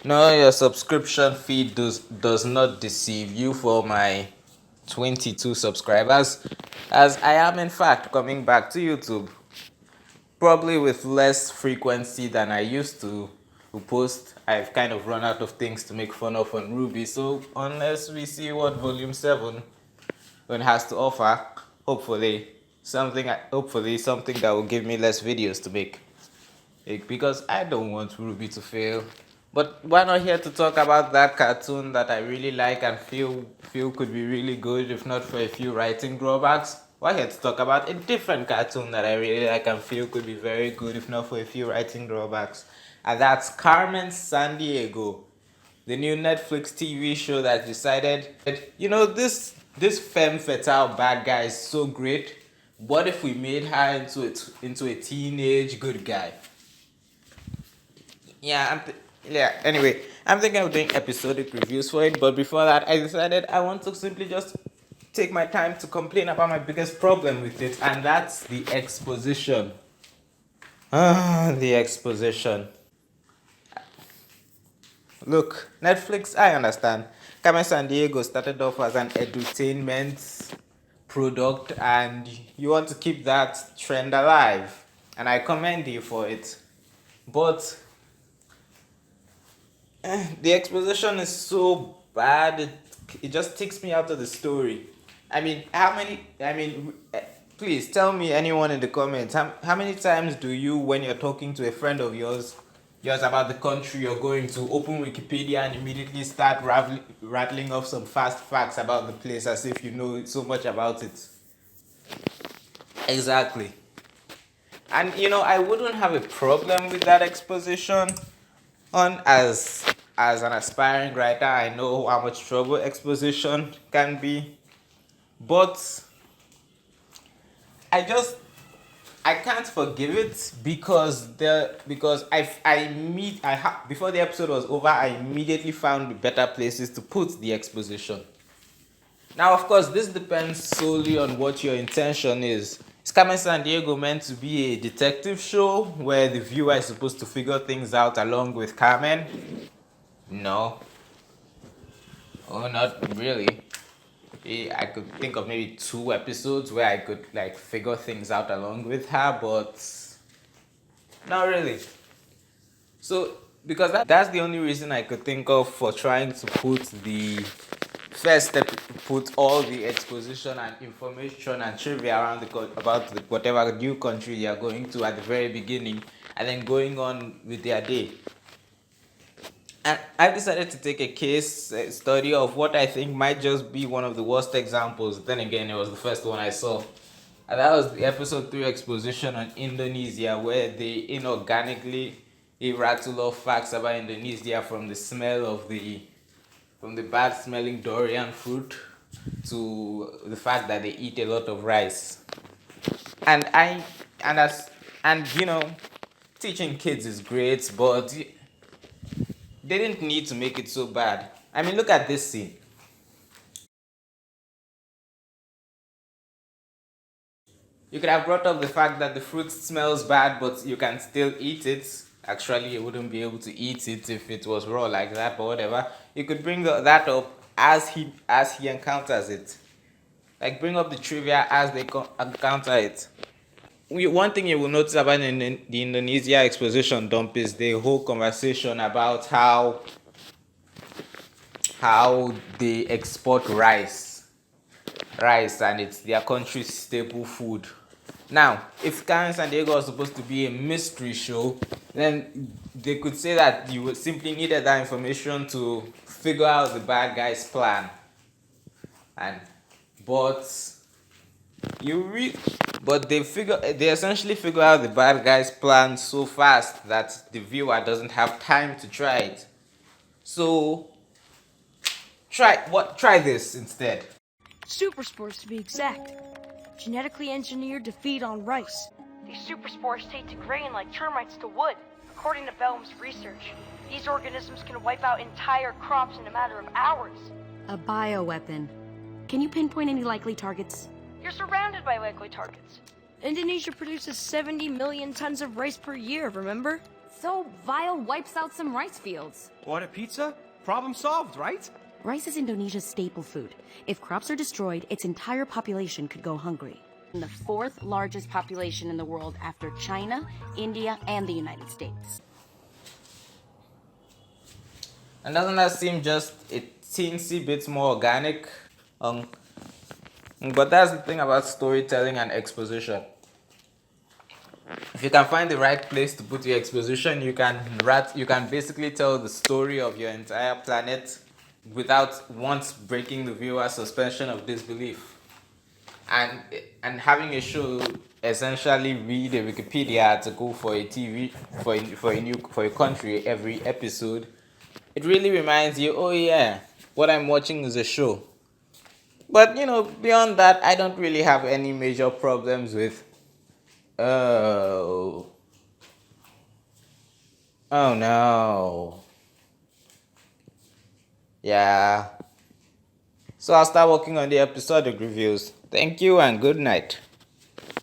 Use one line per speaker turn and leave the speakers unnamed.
No, your subscription fee does not deceive you for my 22 subscribers, as I am in fact coming back to YouTube, probably with less frequency than I used to post. I've kind of run out of things to make fun of on Ruby, so unless we see what Volume 7 has to offer, hopefully something that will give me less videos to make. Because I don't want Ruby to fail. But we're not here to talk about that cartoon that I really like and feel could be really good if not for a few writing drawbacks. We're here to talk about a different cartoon that I really like and feel could be very good if not for a few writing drawbacks. And that's Carmen Sandiego, the new Netflix TV show that decided, this femme fatale bad guy is so great. What if we made her into a teenage good guy? Anyway, I'm thinking of doing episodic reviews for it, but before that, I decided I want to simply just take my time to complain about my biggest problem with it, and that's the exposition. The exposition. Look, Netflix, I understand. Carmen Sandiego started off as an edutainment product, and you want to keep that trend alive, and I commend you for it. But the exposition is so bad, it just takes me out of the story. Please tell me, anyone in the comments, how many times do you, when you're talking to a friend of yours about the country you're going to, open Wikipedia and immediately start rattling off some fast facts about the place as if you know so much about it? Exactly. And I wouldn't have a problem with that exposition. As an aspiring writer, I know how much trouble exposition can be, but I can't forgive it because before the episode was over, I immediately found better places to put the exposition. Now, of course, this depends solely on what your intention is. Is Carmen Sandiego meant to be a detective show where the viewer is supposed to figure things out along with Carmen? No. Oh, not really. I could think of maybe 2 episodes where I could figure things out along with her, but not really. So, because that's the only reason I could think of for trying to put all the exposition and information and trivia around about whatever new country they are going to at the very beginning, and then going on with their day. And I've decided to take a case study of what I think might just be one of the worst examples. Then again, it was the first one I saw. And that was the episode 3 exposition on Indonesia, where they inorganically rattle off facts about Indonesia from the bad smelling durian fruit to the fact that they eat a lot of rice. Teaching kids is great, but they didn't need to make it so bad. Look at this scene. You could have brought up the fact that the fruit smells bad, but you can still eat it. Actually, you wouldn't be able to eat it if it was raw like that, but whatever. You could bring that up as he encounters it. Bring up the trivia as they encounter it. One thing you will notice about the Indonesia exposition dump is the whole conversation about how they export rice, and it's their country's staple food. Now, if Carmen Sandiego was supposed to be a mystery show, then they could say that you would simply needed that information to figure out the bad guy's plan. But they essentially figure out the bad guy's plan so fast that the viewer doesn't have time to try it. So try this instead.
Super spores to be exact. Genetically engineered to feed on rice. These super spores take to grain like termites to wood. According to V.I.L.E's research, these organisms can wipe out entire crops in a matter of hours.
A bioweapon. Can you pinpoint any likely targets?
You're surrounded by likely targets. Indonesia produces 70 million tons of rice per year, remember?
So V.I.L.E wipes out some rice fields.
Order pizza? Problem solved, right?
Rice is Indonesia's staple food. If crops are destroyed, its entire population could go hungry. And the fourth largest population in the world after China, India, and the United States.
And doesn't that seem just a teensy bit more organic? But that's the thing about storytelling and exposition. If you can find the right place to put your exposition, you can basically tell the story of your entire planet without once breaking the viewer's suspension of disbelief. And having a show essentially read a Wikipedia article for a TV for a country every episode, it really reminds you, oh yeah, what I'm watching is a show. But beyond that, I don't really have any major problems with. Oh. Oh no. Yeah. So I'll start working on the episodic reviews. Thank you and good night.